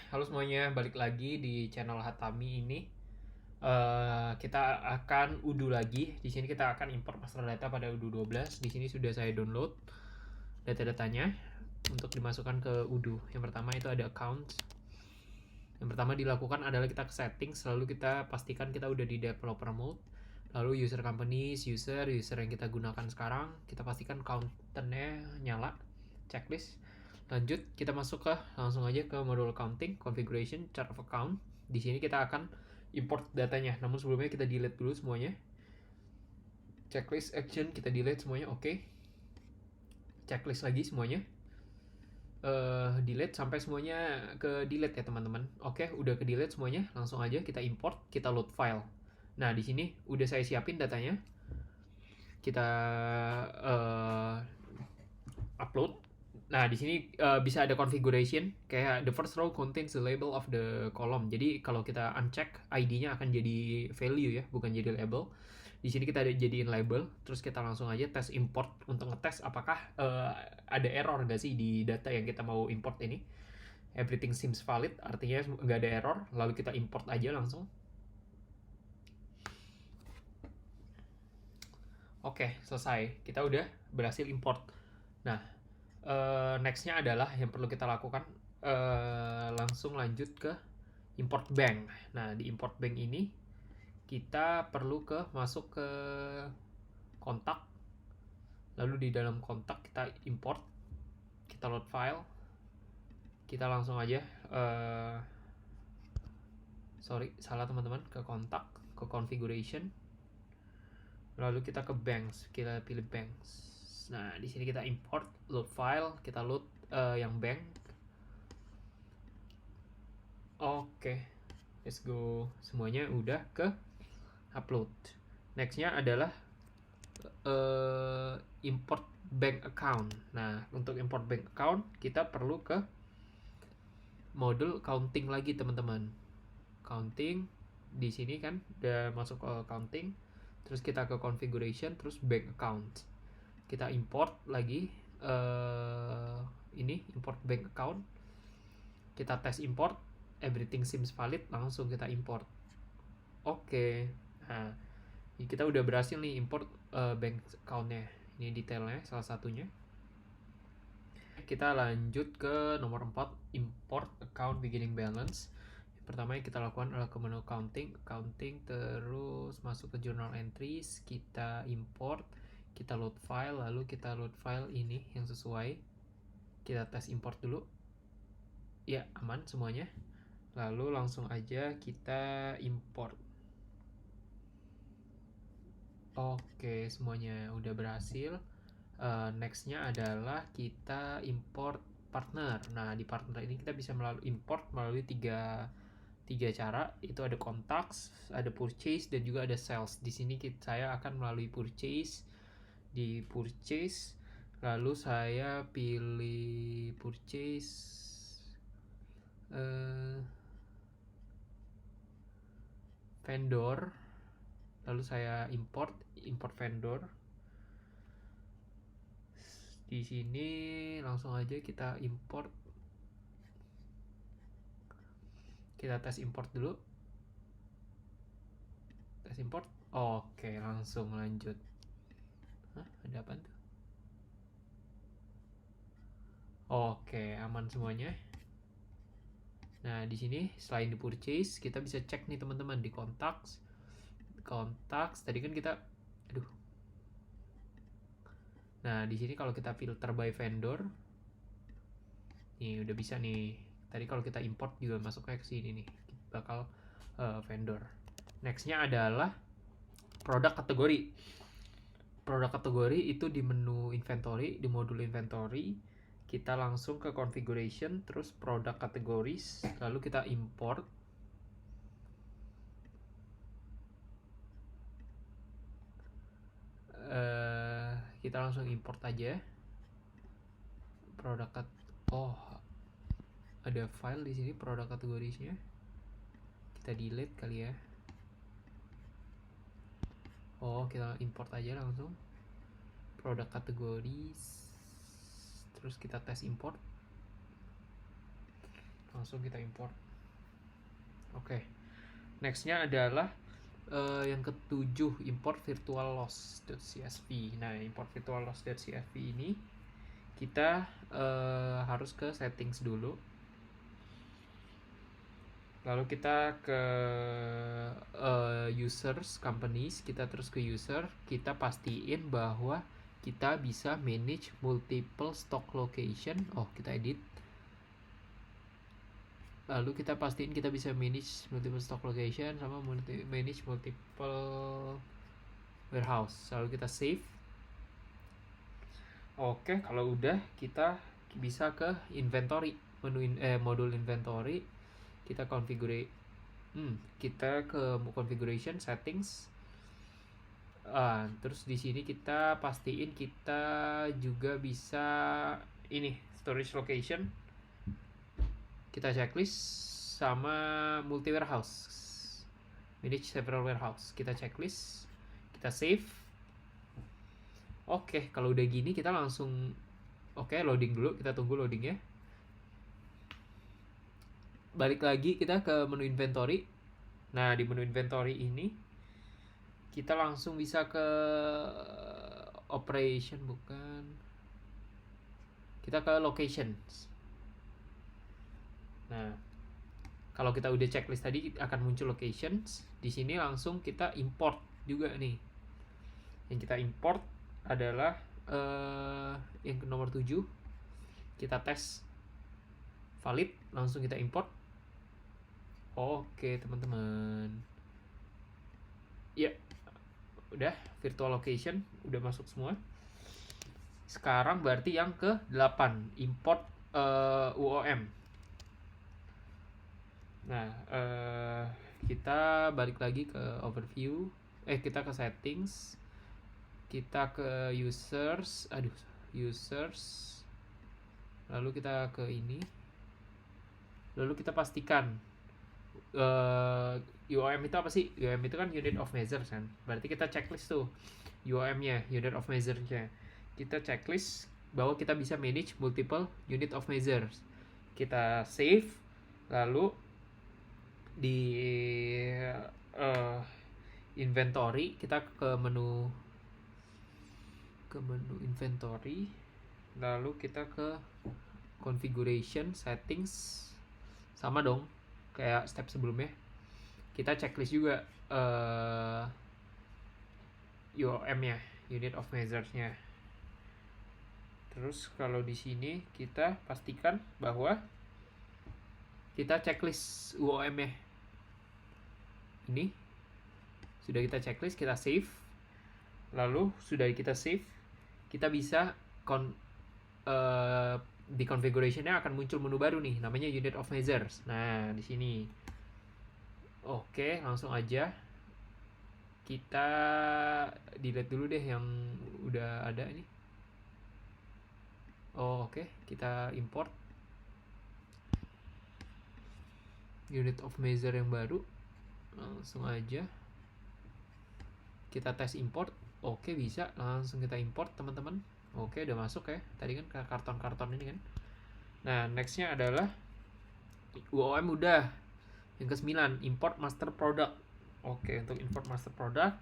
halo semuanya, balik lagi di channel Hatami ini. Kita akan udu lagi. Di sini kita akan import master data pada udu 12. Di sini sudah saya download data-datanya untuk dimasukkan ke udu. Yang pertama itu ada account. Yang pertama dilakukan adalah kita ke settings, lalu kita pastikan kita udah di developer mode. Lalu user companies, user yang kita gunakan sekarang, kita pastikan counternya nyala, checklist. Lanjut, kita masuk ke langsung aja ke modul accounting, configuration, chart of account. Di sini kita akan import datanya. Namun sebelumnya kita delete dulu semuanya. Checklist action kita delete semuanya, oke. Checklist lagi semuanya. Delete sampai semuanya ke delete ya teman-teman. Oke, udah ke delete semuanya. Langsung aja kita import, kita load file. Nah, di sini udah saya siapin datanya. Kita upload. Nah, di sini bisa ada configuration kayak the first row contains the label of the column. Jadi kalau kita uncheck, ID-nya akan jadi value ya, bukan jadi label. Di sini kita jadiin label, terus kita langsung aja tes import untuk ngetes apakah ada error nggak sih di data yang kita mau import ini. Everything seems valid, artinya nggak ada error. Lalu kita import aja langsung. Oke, selesai. Kita udah berhasil import. Nah, nextnya adalah yang perlu kita lakukan langsung lanjut ke import bank. Nah, di import bank ini kita perlu masuk ke kontak, lalu di dalam kontak kita import, kita load file, kita langsung aja salah teman-teman, ke kontak, ke configuration, lalu kita ke banks, kita pilih banks. Nah, di sini kita import, load file, kita load yang bank. Oke, let's go. Semuanya udah ke upload. Nextnya adalah import bank account. Nah, untuk import bank account kita perlu ke modul counting lagi teman-teman. Counting di sini kan udah masuk ke counting, terus kita ke configuration, terus bank account. Kita import lagi ini import bank account. Kita tes import, everything seems valid, langsung kita import. Oke. Nah, kita udah berhasil nih import bank account-nya. Ini detailnya salah satunya. Kita lanjut ke nomor 4, import account beginning balance. Yang pertama yang kita lakukan adalah ke menu accounting, terus masuk ke journal entries, kita import, kita load file, lalu kita load file ini yang sesuai. Kita tes import dulu. Ya, aman semuanya. Lalu langsung aja kita import. Oke, semuanya udah berhasil. Nextnya adalah kita import partner. Nah, di partner ini kita bisa import melalui tiga cara. Itu ada contacts, ada purchase, dan juga ada sales. Di sini saya akan melalui purchase. Di purchase, lalu saya pilih purchase vendor, lalu saya import vendor. Di sini langsung aja kita import, kita tes import dulu, tes import. Oke, langsung lanjut. Hah, ada apa tuh? Oke, aman semuanya. Nah, di sini selain di purchase, kita bisa cek nih teman-teman di contacts. Tadi kan kita Nah, di sini kalau kita filter by vendor, nih udah bisa nih. Tadi kalau kita import juga masuknya ke sini nih. Bakal vendor. Nextnya adalah produk kategori. Produk kategori itu di menu inventory, di modul inventory, kita langsung ke configuration, terus produk categories, lalu kita import. Kita langsung import aja produk ada file di sini produk kategorinya. Kita delete kali ya. Kita import aja langsung produk kategori, terus kita tes import. langsung kita import. Oke. Nextnya adalah yang ketujuh, import virtual loss.csv. Nah, import virtual loss.csv ini kita harus ke settings dulu. Lalu kita ke users, companies, kita terus ke user, kita pastiin bahwa kita bisa manage multiple stock location. Oh, kita edit. Lalu kita pastiin kita bisa manage multiple stock location sama manage multiple warehouse. Lalu kita save. Oke, kalau udah kita bisa ke inventory, modul inventory. Kita kita ke configuration settings. Terus di sini kita pastiin kita juga bisa ini storage location. Kita checklist sama multi warehouse, manage several warehouse. Kita checklist, kita save. Oke, kalau udah gini kita langsung loading dulu, kita tunggu loadingnya. Balik lagi kita ke menu inventory. Nah, di menu inventory ini kita langsung bisa ke operation, kita ke locations. Nah, kalau kita udah checklist tadi akan muncul locations. Di sini langsung kita import juga nih. Yang kita import adalah yang nomor 7. Kita tes valid, langsung kita import. Oke, teman-teman. Ya, udah virtual location udah masuk semua. Sekarang berarti yang ke-8, import UOM. Nah, kita balik lagi ke overview. Kita ke settings. Kita ke users. Lalu kita ke ini. Lalu kita pastikan UOM itu apa sih? UOM itu kan unit of measures kan. Berarti kita checklist tuh UOM-nya, unit of measures-nya. Kita checklist bahwa kita bisa manage multiple unit of measures. Kita save. Lalu di inventory kita ke menu inventory, lalu kita ke configuration settings, sama dong kayak step sebelumnya. Kita checklist juga UOM-nya, unit of measures-nya. Terus kalau di sini kita pastikan bahwa kita checklist UOM-nya. Ini sudah kita checklist, kita save. Lalu sudah kita save, kita bisa di configuration-nya akan muncul menu baru nih, namanya unit of measures. Nah, di sini. Oke, langsung aja kita delete dulu deh yang udah ada ini. Oke, kita import unit of measure yang baru. Langsung aja kita tes import. Oke, bisa langsung kita import, teman-teman. Oke, udah masuk ya. Tadi kan ke karton-karton ini kan. Nah, nextnya adalah UOM udah. Yang ke-9, import master product. Oke, untuk import master product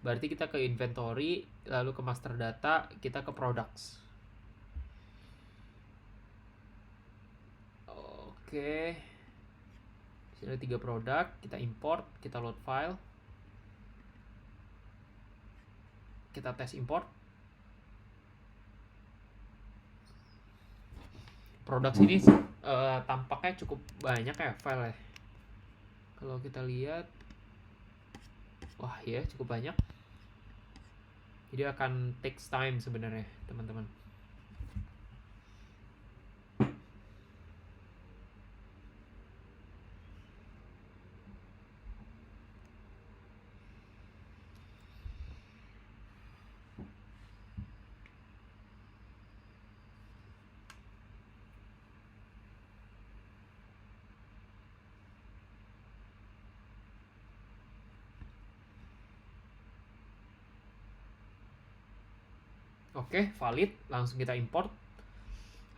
berarti kita ke inventory, lalu ke master data, kita ke products. Oke, ada 3 produk, kita import, kita load file, kita tes import. Produk sini tampaknya cukup banyak ya file ya. Kalau kita lihat, wah ya cukup banyak. Jadi akan takes time sebenarnya, teman-teman. Oke, valid, langsung kita import.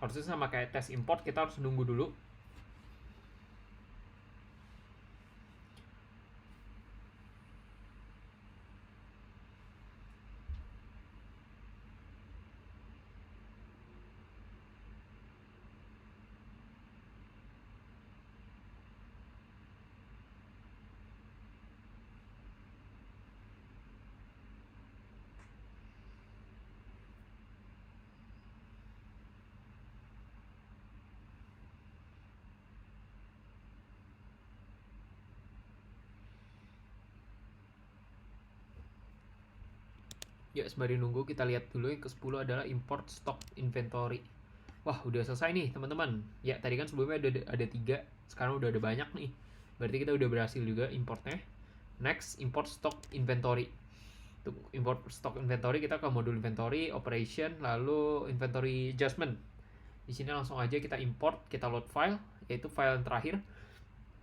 Harusnya sama kayak tes import, kita harus nunggu dulu. Ya, sembari nunggu kita lihat dulu yang ke-10 adalah import stock inventory. Wah, udah selesai nih teman-teman. Ya, tadi kan sebelumnya ada 3, sekarang udah ada banyak nih. Berarti kita udah berhasil juga importnya. Next, import stock inventory. Untuk import stock inventory kita ke modul inventory, operation, lalu inventory adjustment. Di sini langsung aja kita import, kita load file, yaitu file yang terakhir,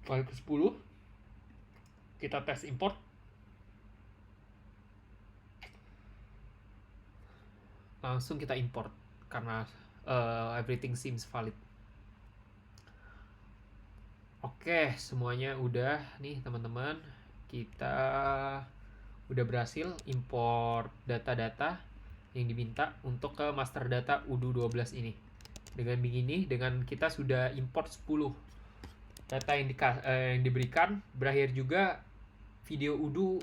file ke-10. Kita tes import. Langsung kita import karena everything seems valid. Oke, semuanya udah nih teman-teman. Kita udah berhasil import data-data yang diminta untuk ke master data UDU12 ini. Dengan begini, dengan kita sudah import 10 data yang diberikan, berakhir juga video UDU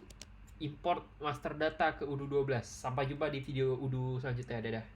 import master data ke UDU12. Sampai jumpa di video UDU selanjutnya. Dadah.